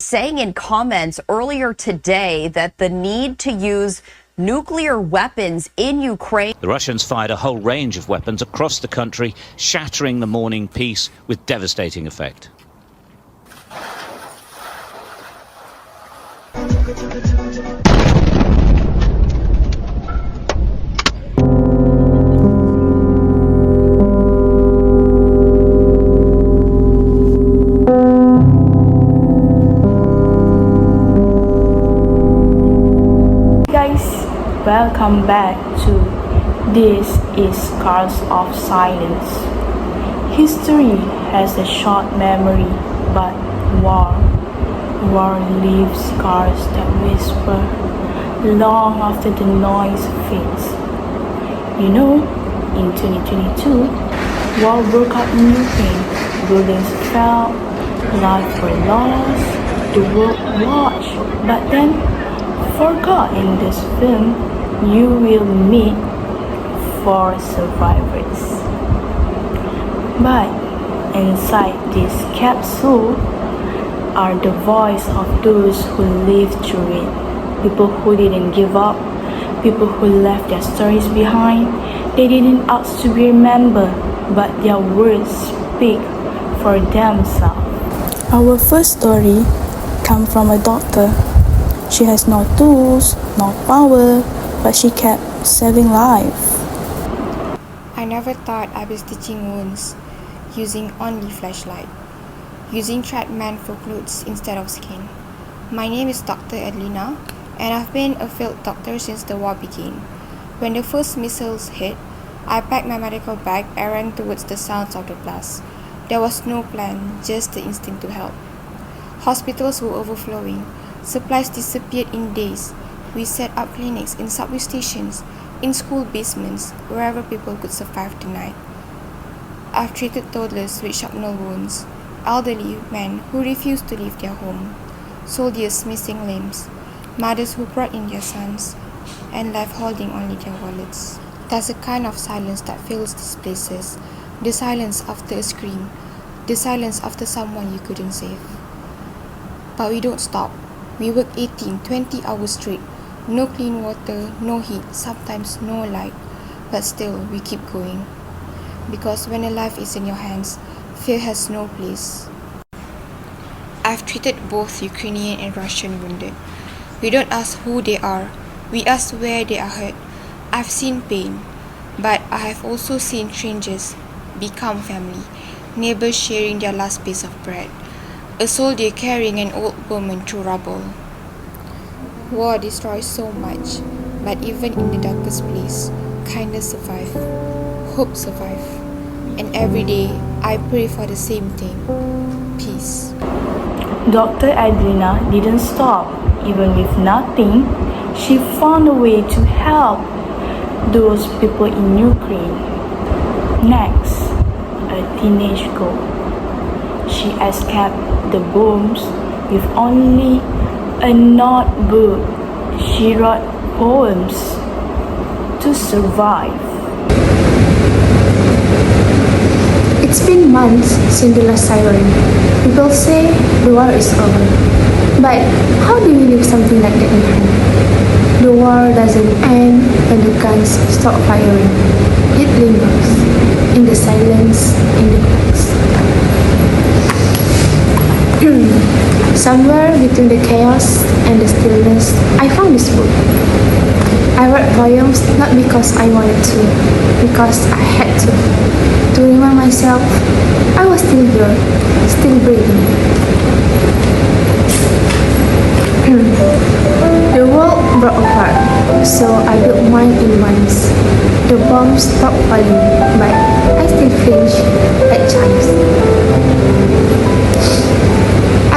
saying in comments earlier today that the need to use nuclear weapons in Ukraine. The Russians fired a whole range of weapons across the country, shattering the morning peace with devastating effect. Welcome back to This is Scars of Silence. History has a short memory, but war leaves scars that whisper long after the noise fades. You know, in 2022, war broke out in Ukraine. Buildings fell, lives were lost, the world watched, but then forgot in this film you will meet 4 survivors. But inside this capsule are the voice of those who lived through it. People who didn't give up, people who left their stories behind. They didn't ask to be remembered, but their words speak for themselves. Our first story comes from a doctor. She has no tools, no power, but she kept saving lives. I never thought I was stitching wounds, using only flashlight, using treatment for clothes instead of skin. My name is Dr. ADLINA, and I've been a field doctor since the war began. When the first missiles hit, I packed my medical bag and ran towards the sounds of the blast. There was no plan, just the instinct to help. Hospitals were overflowing. Supplies disappeared in days. We set up clinics in subway stations, in school basements, wherever people could survive the night. I've treated toddlers with shrapnel wounds, elderly men who refused to leave their home, soldiers missing limbs, mothers who brought in their sons, and left holding only their wallets. There's a kind of silence that fills these places, the silence after a scream, the silence after someone you couldn't save. But we don't stop. We work 18, 20 hours straight. No clean water, no heat, sometimes no light. But still, we keep going. Because when a life is in your hands, fear has no place. I've treated both Ukrainian and Russian wounded. We don't ask who they are. We ask where they are hurt. I've seen pain. But I have also seen strangers become family. Neighbors sharing their last piece of bread. A soldier carrying an old woman through rubble. War destroys so much, but even in the darkest place, kindness survives, hope survives, and every day I pray for the same thing, peace. Dr. ADRIANA didn't stop. Even with nothing, she found a way to help those people in Ukraine. Next, a teenage girl. She escaped the bombs with only a notebook. She wrote poems to survive. It's been months since the last siren. People say the war is over. But how do we leave something like that behind? The war doesn't end when the guns stop firing. It lingers in the silence, in the cracks. Somewhere between the chaos and the stillness, I found this book. I wrote poems not because I wanted to, because I had to remind myself I was still here, still breathing. The world broke apart, so I built mine in months. The bombs stopped falling, but I still flinch at times.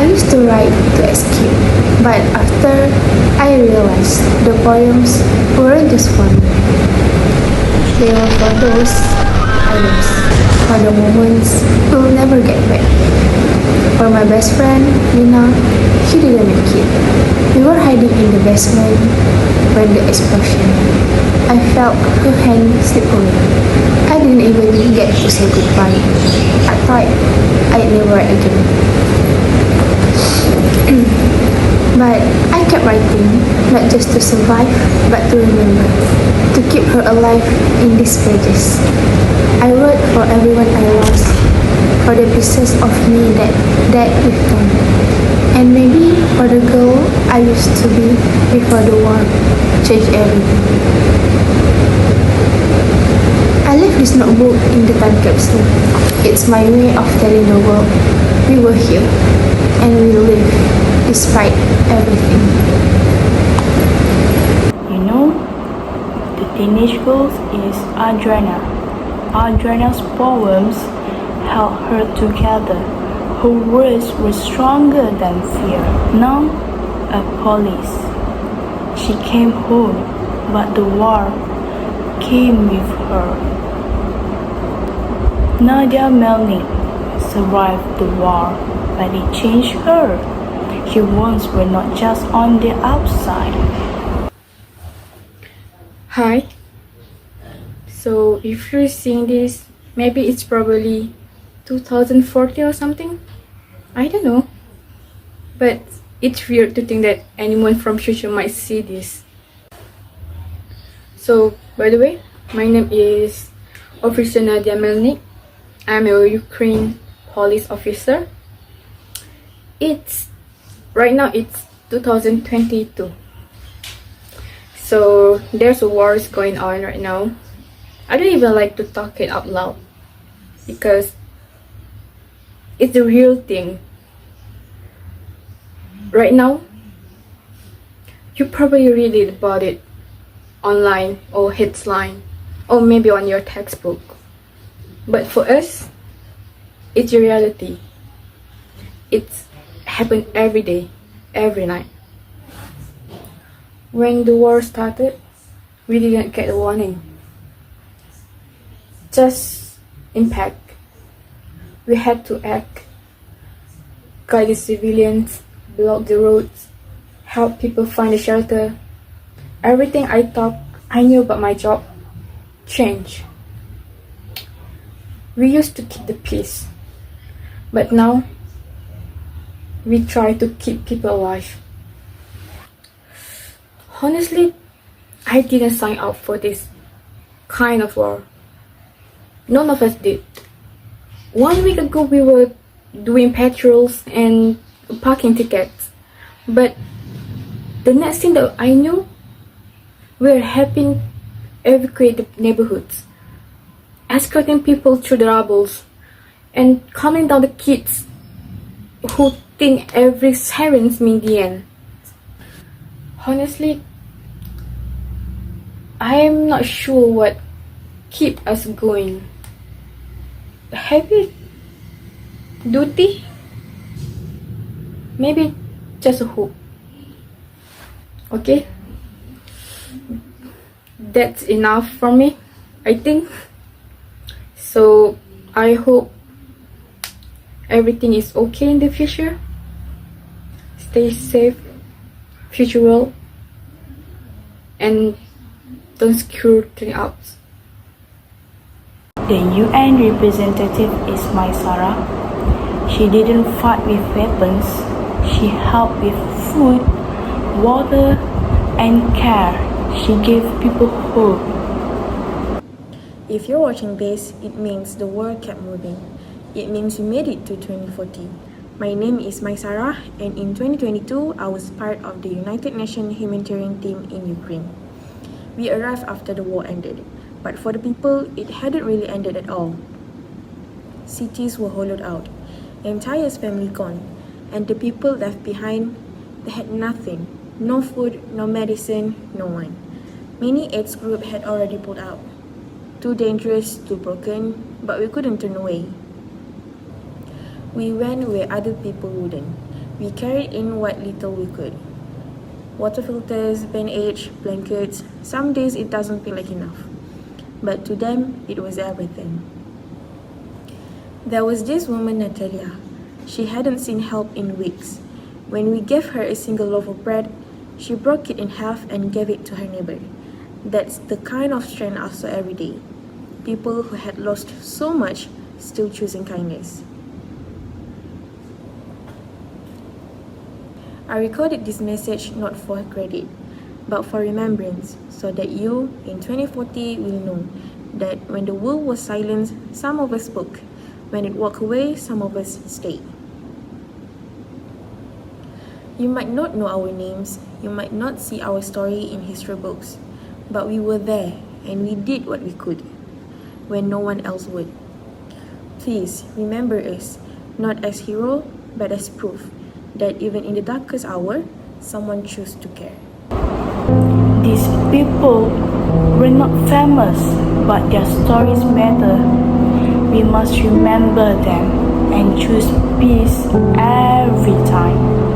I used to write to escape, but after I realized the poems weren't just for me. They were for those I lost, for the moments we'll never get back. For my best friend, Lina, she didn't make it. We were hiding in the basement when the explosion. I felt her hand slip away. I didn't even get to say goodbye. I thought I'd never again. But I kept writing, not just to survive, but to remember, to keep her alive in these pages. I wrote for everyone I lost, for the pieces of me that died with them, and maybe for the girl I used to be before the war changed everything. I left this notebook in the time capsule. It's my way of telling the world we were here and we live despite everything. You know, the teenage girl is ADRIANA. ADRIANA's poems held her together. Her words were stronger than fear. Now, a police. She came home, but the war came with her. Nadia Melnik survived the war, but it changed her. Her wounds were not just on the outside. Hi. So if you're seeing this, maybe it's probably 2040 or something. I don't know. But it's weird to think that anyone from future might see this. So, by the way, my name is Officer Nadia Melnik. I'm a Ukraine police officer. Right now it's 2022. So there's a war going on right now. I don't even like to talk it out loud because it's the real thing. Right now, you probably read it about it online or headline or maybe on your textbook. But for us, it's a reality. It's happened every day, every night. When the war started, we didn't get a warning. Just impact. We had to act, guide the civilians, block the roads, help people find a shelter. Everything I thought I knew about my job changed. We used to keep the peace, but now we try to keep people alive. Honestly, I didn't sign up for this kind of war. None of us did. 1 week ago we were doing patrols and parking tickets, but the next thing that I knew, we were helping evacuate the neighborhoods, escorting people through the rubbles, and calming down the kids who think every sirens mean the end. Honestly, I'm not sure what keep us going. Heavy duty? Maybe just a hope. Okay? That's enough for me, I think. So I hope everything is okay in the future. Stay safe, future world, and don't screw things up. The UN representative is MAISARAH. She didn't fight with weapons. She helped with food, water, and care. She gave people hope. If you're watching this, it means the world kept moving. It means we made it to 2040. My name is MAISARAH, and in 2022, I was part of the United Nations humanitarian team in Ukraine. We arrived after the war ended, but for the people, it hadn't really ended at all. Cities were hollowed out, entire families gone, and the people left behind, they had nothing. No food, no medicine, no one. Many AIDS groups had already pulled out. Too dangerous, too broken, but we couldn't turn away. We went where other people wouldn't. We carried in what little we could. Water filters, bandage, blankets. Some days it doesn't feel like enough. But to them, it was everything. There was this woman, Natalia. She hadn't seen help in weeks. When we gave her a single loaf of bread, she broke it in half and gave it to her neighbor. That's the kind of strength I saw every day. People who had lost so much still choosing kindness. I recorded this message not for credit, but for remembrance, so that you, in 2040, will know that when the world was silent, some of us spoke. When it walked away, some of us stayed. You might not know our names, you might not see our story in history books, but we were there and we did what we could when no one else would. Please remember us, not as hero, but as proof that even in the darkest hour, someone chose to care. These people were not famous, but their stories matter. We must remember them and choose peace every time.